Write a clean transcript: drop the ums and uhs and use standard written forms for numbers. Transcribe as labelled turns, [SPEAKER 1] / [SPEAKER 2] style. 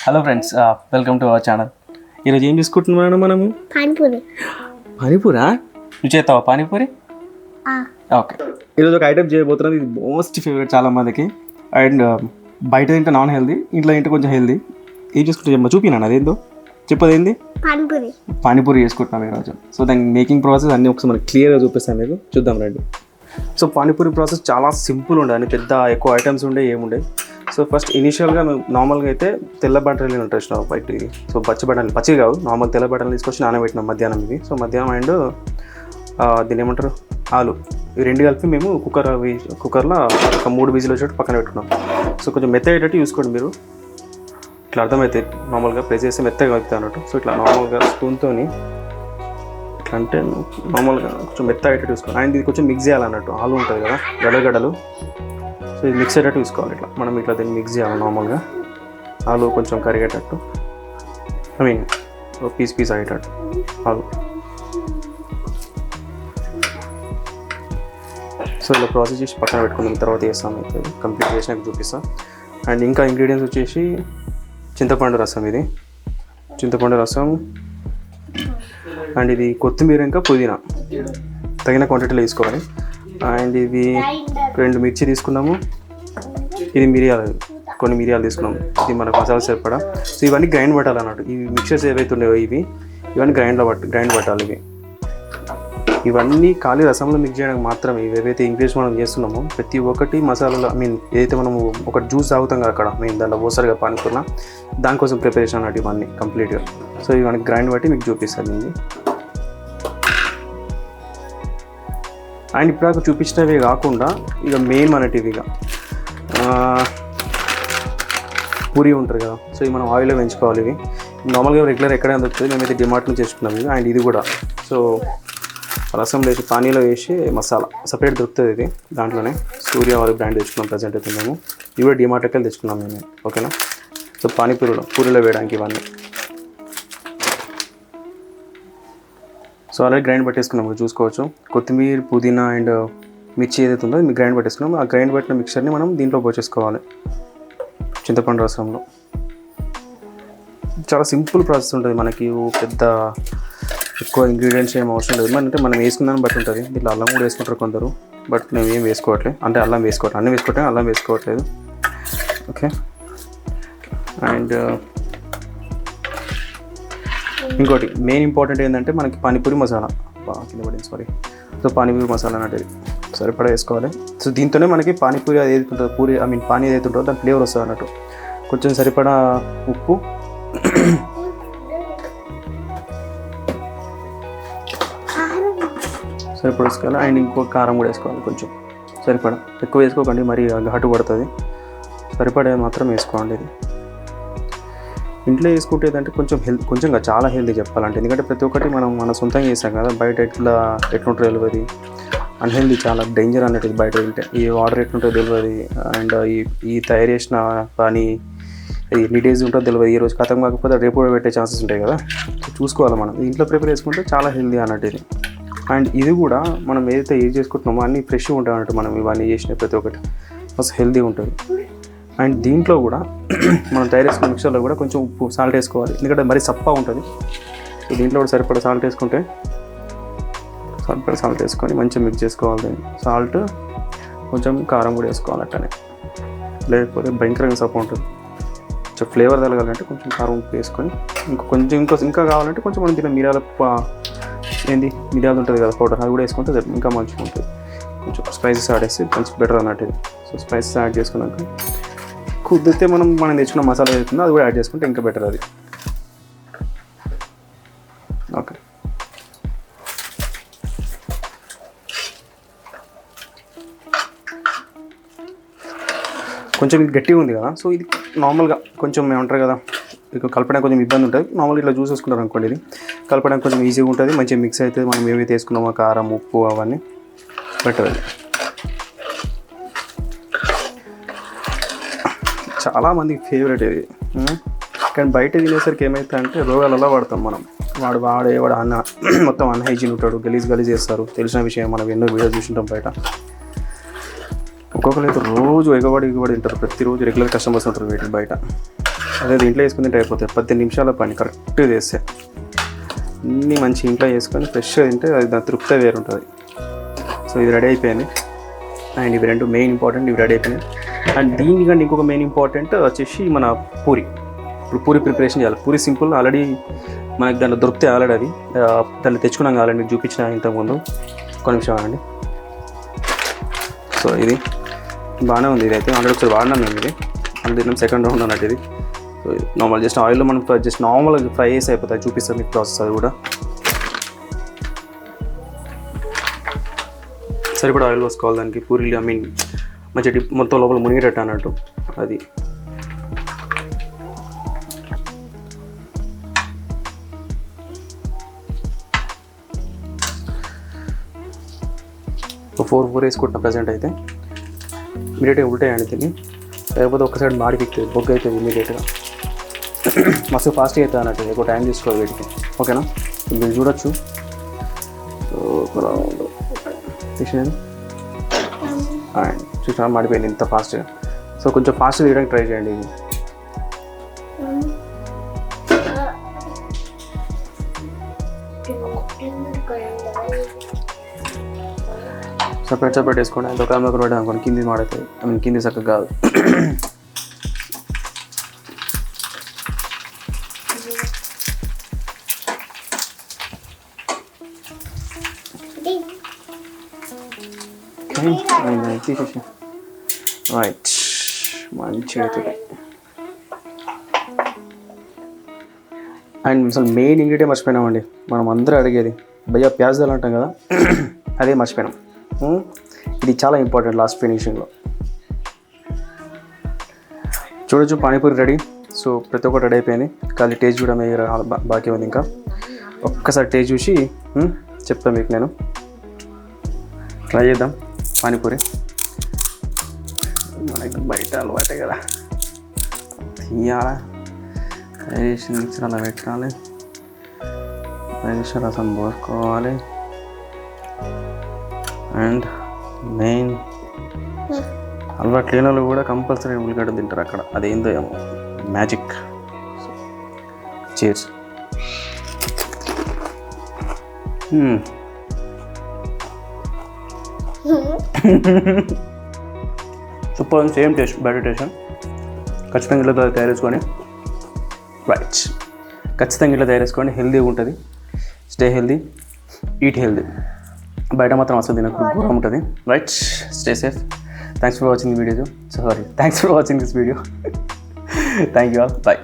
[SPEAKER 1] Hello friends, welcome to our channel. ఈరోజు ఏం తీసుకుంటున్నాను మనము? పానీపూరా? నువ్వు చేస్తావా పానీపూరి? ఓకే, ఈరోజు ఒక ఐటమ్ చేయబోతున్నాను. ఇది మోస్ట్ ఫేవరెట్ చాలా మందికి. అండ్ బయట తింటే నాన్ హెల్దీ, ఇంట్లో తింటే కొంచెం హెల్దీ. ఏం చేసుకుంటే చూపినాను అదేందో చెప్పదేంది? పానీపూరి చేసుకుంటున్నాం ఈరోజు. సో దాని మేకింగ్ ప్రాసెస్ అన్నీ ఒకసారి మనకి క్లియర్గా చూపిస్తాను, మీకు చూద్దాం రండి. సో పానీపూరి ప్రాసెస్ చాలా సింపుల్ ఉండే, అని పెద్ద ఎక్కువ ఐటమ్స్ ఉండే ఏముండే. సో ఫస్ట్ ఇనిషియల్గా మేము నార్మల్గా అయితే తెల్ల బఠానీలు ఉంటాయి స్టవ్ బయట. సో పచ్చి బఠానీలు, పచ్చి కాదు నార్మల్ తెల్ల బఠానీలు తీసుకొచ్చి నానబెట్టినాం మధ్యాహ్నం. ఇది సో మధ్యాహ్నం అండ్ దీన్ని ఏమంటారు ఆలు, ఈ రెండు కలిపి మేము కుక్కర్లో ఒక 3 విజిల్ వచ్చేటట్టు పక్కన పెట్టుకున్నాం. సో కొంచెం మెత్త అయ్యేటట్టు చూసుకోండి మీరు, ఇట్లా అర్థమైతే నార్మల్గా ప్రెస్ చేస్తే మెత్తగా కలుపుతా అన్నట్టు. సో ఇట్లా నార్మల్గా స్పూన్తో ఇట్లా అంటే నార్మల్గా కొంచెం మెత్త అయ్యేటట్టు చూసుకోండి. అండ్ ఇది కొంచెం మిక్స్ చేయాలన్నట్టు, ఆలు ఉంటుంది కదా గడగడలు. సో ఇది మిక్స్ అయ్యేటట్టు చూసుకోవాలి. ఇట్లా మనం ఇట్లా దీన్ని మిక్స్ చేయాలి నార్మల్గా, ఆలు కొంచెం కరిగేటట్టు, ఐ మీన్ పీస్ అయ్యేటట్టు ఆలు. సో ఇలా ప్రాసెస్ చేసి పక్కన పెట్టుకున్న తర్వాత వేస్తాం, అయితే కంప్లీట్ చేసినాక చూపిస్తాం. అండ్ ఇంకా ఇంగ్రీడియంట్స్ వచ్చేసి చింతపండు రసం, ఇది చింతపండు రసం. అండ్ ఇది కొత్తిమీర ఇంకా పుదీనా తగిన క్వాంటిటీలో తీసుకోవాలి. అండ్ ఇది 2 మిర్చి తీసుకున్నాము, ఇది మిరియాలు, కొన్ని మిరియాలు తీసుకున్నాము, ఇది మనకు మసాలా సరిపడా. సో ఇవన్నీ గ్రైండ్ పట్టాలన్నట్టు. ఇవి మిక్చర్స్ ఏవైతే ఉన్నాయో ఇవన్నీ గ్రైండ్ పట్టాలి. ఇవన్నీ ఖాళీ రసంలో మిక్స్ చేయడానికి మాత్రమే. ఏవైతే ఇంగ్రీడియంట్స్ మనం చేస్తున్నామో ప్రతి ఒక్కటి మసాలాలో, ఐ మీన్ ఏదైతే మనము ఒక జ్యూస్ తాగుతాం కదా అక్కడ మెయిన్ దాంట్లో పోసరిగా పానీపూరిలో, దానికోసం ప్రిపరేషన్ అన్నట్టు ఇవన్నీ కంప్లీట్గా. సో ఇవన్నీ గ్రైండ్ బట్టి మీకు చూపిస్తుంది ఇది. అండ్ ఇప్పుడు చూపించినవే కాకుండా ఇక మెయిన్ మనటివి ఇక పూరి ఉంటుంది కదా. సో ఇవి మనం ఆయిల్లో పెంచుకోవాలి. ఇవి నార్మల్గా రెగ్యులర్ ఎక్కడైనా దొరుకుతుంది, మేమైతే డిమార్ట్ నుంచి చేసుకున్నాం ఇవి. అండ్ ఇది కూడా సో రసం వేసి పానీలో వేసి మసాలా సపరేట్ దొరుకుతుంది ఇది, దాంట్లోనే సూర్య వాళ్ళ బ్రాండ్ తెచ్చుకున్నాం ప్రజెంట్ అయితే మేము. ఇవి కూడా డిమార్ట్కి వెళ్ళి తెచ్చుకున్నాం మేము, ఓకేనా. సో పూరిలో వేయడానికి ఇవన్నీ. సో అలాగే గ్రైండ్ పట్టేసుకున్నాం, మీరు చూసుకోవచ్చు. కొత్తిమీర, పుదీనా అండ్ మిర్చి ఏదైతే ఉందో మీరు గ్రైండ్ పట్టేసుకున్నాం. ఆ గ్రైండ్ పట్టిన మిక్చర్ని మనం దీంట్లో పోసేసుకోవాలి, చింతపండు రసంలో. చాలా సింపుల్ ప్రాసెస్ ఉంటుంది, మనకి పెద్ద ఎక్కువ ఇంగ్రీడియంట్స్ ఏం అవసరం లేదు. అంటే మనం వేసుకున్నాను బట్టి ఉంటుంది. దీంట్లో అల్లం కూడా వేసుకుంటారు కొందరు, బట్ మేము ఏం వేసుకోవట్లేదు. అంటే అల్లం వేసుకోవట్లేదు, అన్నీ వేసుకుంటే అల్లం వేసుకోవట్లేదు, ఓకే. అండ్ ఇంకోటి మెయిన్ ఇంపార్టెంట్ ఏంటంటే మనకి పానీపూరి మసాలా, సో పానీపూరి మసాలా అన్నట్టు సరిపడా వేసుకోవాలి. సో దీంతోనే మనకి పానీపూరి అది ఏదైతే ఉంటుందో పానీ ఏదైతే ఉంటుందో దాని ఫ్లేవర్ వస్తుంది అన్నట్టు. కొంచెం సరిపడా ఉప్పు, సరిపడా వేసుకోవాలి. అండ్ ఇంకో కారం కూడా వేసుకోవాలి కొంచెం సరిపడా, ఎక్కువ వేసుకోకండి, మరి ఘాటు పడుతుంది. సరిపడా మాత్రం వేసుకోండి. ఇది ఇంట్లో వేసుకుంటే ఏంటంటే కొంచెం చాలా హెల్తీ చెప్పాలంటే. ఎందుకంటే ప్రతి ఒక్కటి మనం మన సొంతంగా చేస్తాం కదా, బయట ఎట్లుంటుందో తెలియదు, అన్హెల్దీ, చాలా డేంజర్ అన్నట్టు బయట తింటే. ఈ వాటర్ ఎట్లుంటుందో తెలియదు, అండ్ ఈ తయారు చేసిన కానీ ఎన్ని డేస్ ఉంటుందో తెలియదు. ఈ రోజు ఖతం కాకపోతే రేపు కూడా పెట్టే ఛాన్సెస్ ఉంటాయి కదా. చూసుకోవాలి మనం. ఇంట్లో ప్రిపేర్ చేసుకుంటే చాలా హెల్తీ అన్నట్టు ఇది. అండ్ ఇది కూడా మనం ఏదైతే యూజ్ చేసుకుంటున్నామో అన్నీ ఫ్రెష్గా ఉంటాయి అన్నట్టు. మనం ఇవన్నీ చేసిన ప్రతి ఒక్కటి మస్తు హెల్తీ ఉంటుంది. అండ్ దీంట్లో కూడా మనం తయారు చేసుకున్న మిక్చర్లో కూడా కొంచెం ఉప్పు, సాల్ట్ వేసుకోవాలి, ఎందుకంటే మరీ సప్పగా ఉంటుంది. సో దీంట్లో కూడా సరిపడా సాల్ట్ వేసుకుంటే సాల్ట్ వేసుకొని మంచిగా మిక్స్ చేసుకోవాలి. సాల్ట్ కొంచెం కారం కూడా వేసుకోవాలి అట్టనే, లేకపోతే భయంకరంగా సప్ప ఉంటుంది. కొంచెం ఫ్లేవర్ తగలాలంటే కొంచెం కారం ఉప్పు వేసుకొని ఇంకా కావాలంటే కొంచెం మనం తిన్న మిరియాలు ఉంటుంది కదా పౌడర్, అది కూడా వేసుకుంటే ఇంకా మంచిగా ఉంటుంది. కొంచెం స్పైసెస్ యాడ్ చేస్తే కొంచెం బెటర్ అన్నట్టు ఇది. సో స్పైసెస్ యాడ్ చేసుకున్నాక కుదిరితే మనం తెచ్చుకున్న మసాలా వేస్తుందో అది కూడా యాడ్ చేసుకుంటే ఇంకా బెటర్ అది, ఓకే. కొంచెం ఇది గట్టిగా ఉంది కదా. సో ఇది నార్మల్గా కొంచెం ఏమంటారు కదా, ఇక కలపడానికి కొంచెం ఇబ్బంది ఉంటుంది. మామూలుగా ఇట్లా జ్యూస్ వేసుకుంటారు అనుకోండి, ఇది కలపడానికి కొంచెం ఈజీగా ఉంటుంది, మంచిగా మిక్స్ అవుతుంది. మనం ఏవైతే వేసుకున్నామో కారం, ఉప్పు అవన్నీ బెటర్ అది. చాలామందికి ఫేవరెట్ ఇది. కానీ బయట తినేసరికి ఏమవుతుంది అంటే రోగాలలో పడతాం మనం. వాడు అన్న మొత్తం అన్హైజీన్ ఉంటాడు, గలీజ్ చేస్తారు, తెలిసిన విషయం. మనం ఎన్నో వీడియోస్ చూసుంటాం బయట. ఒక్కొక్కరు అయితే రోజు ఎగబడి తింటారు, ప్రతిరోజు రెగ్యులర్ కస్టమర్స్ ఉంటారు వీటిని బయట. అదే ఇంట్లో వేసుకుని అయిపోతాయి. 18 నిమిషాల పని కరెక్ట్గా చేస్తే అన్నీ మంచి ఇంట్లో వేసుకొని ఫ్రెష్గా తింటే అది దాని తృప్తి వేరు ఉంటుంది. సో ఇది రెడీ అయిపోయింది. అండ్ ఇవి రెండు మెయిన్ ఇంపార్టెంట్, ఇవి రెడీ అయిపోయినాయి. అండ్ దీనికంటే ఇంకొక మెయిన్ ఇంపార్టెంట్ వచ్చేసి మన పూరి. ఇప్పుడు పూరి ప్రిపరేషన్ చేయాలి. పూరి సింపుల్, ఆల్రెడీ మనకి దాంట్లో దొరికితే ఆల్రెడీ అది దాంట్లో తెచ్చుకున్నాం కావాలండి, మీకు చూపించిన ఇంతకుముందు. ఒక నిమిషం అండి. సో ఇది బాగానే ఉంది. ఇది అయితే ఆల్రెడీ ఒకసారి వాడినాం మేము. ఇది అందులో సెకండ్ రౌండ్ అన్నట్టు ఇది. సో ఇది నార్మల్ జస్ట్ ఆయిల్లో మనం జస్ట్ నార్మల్గా ఫ్రై చేసి అయిపోతుంది. చూపిస్తాం మీకు ప్రాసెస్ అది కూడా. సరిపడా ఆయిల్ పోసుకోవాలి దానికి. పూరీలు ఐ మీన్ మంచి డిప్ మొత్తం లోపల మునిగేటట్టు అన్నట్టు అది. ఒక 4 వేసుకుంటున్నా ప్రజెంట్ అయితే. ఇమీడియట్గా ఉల్టాయండి దీన్ని, లేకపోతే ఒక సైడ్ మాడి పిక్తుంది, బొగ్గు అవుతుంది ఇమీడియట్గా. మస్తు ఫాస్ట్గా అవుతుంది అన్నట్టు, ఎక్కువ టైం తీసుకోవాలి వీటికి. ఓకేనా, మీరు చూడొచ్చు. తీసినాను చూసినా మాడిపోయింది ఇంత ఫాస్ట్గా. సో కొంచెం ఫాస్ట్గా తీయడానికి ట్రై చేయండి. ఇది సపరేట్ వేసుకోండి. అది ఒక అమ్మకు పెట్టాను అనుకోండి, కింది మాడతాయి. ఐ మీన్ కింది చక్కగా కాదు. తీసేసి రైట్ మంచిగా అవుతుంది. అండ్ అసలు మెయిన్ ఇంగ్రీడియంట్ మర్చిపోయినామండి, మనం అందరూ అడిగేది భయ్యా ప్యాజాలు అంటాం కదా, అదే మర్చిపోయినాం. ఇది చాలా ఇంపార్టెంట్ లాస్ట్ ఫినిషింగ్లో. చూడొచ్చు పానీపూరి రెడీ. సో ప్రతి ఒక్కటి రెడీ అయిపోయింది. కానీ టేస్ట్ కూడా బాకీ ఉంది. ఇంకా ఒక్కసారి టేస్ట్ చూసి చెప్తాను మీకు. నేను ట్రై చేద్దాం పానీపూరి. మనకి బయట అలవాటే కదా, తీయాలా మిక్సర్ అలా పెట్టాలి, రసం పోసుకోవాలి. అండ్ మెయిన్ అలవాటు లేని వాళ్ళు కూడా కంపల్సరీ ఉల్లిగడ్డ తింటారు అక్కడ, అదేందో ఏమో magic. Cheers. Super, same taste, better taste. ఖచ్చితంగా ఇట్లా తయారు చేసుకొని రైట్, ఖచ్చితంగా ఇట్లా తయారు చేసుకోండి. హెల్తీగా ఉంటుంది. Stay healthy, eat healthy. బయట మాత్రం అసలు తినకు, ఘోరం ఉంటుంది. Right, stay safe. Thanks for watching this video. Thanks for watching this video. Thank you all. Bye.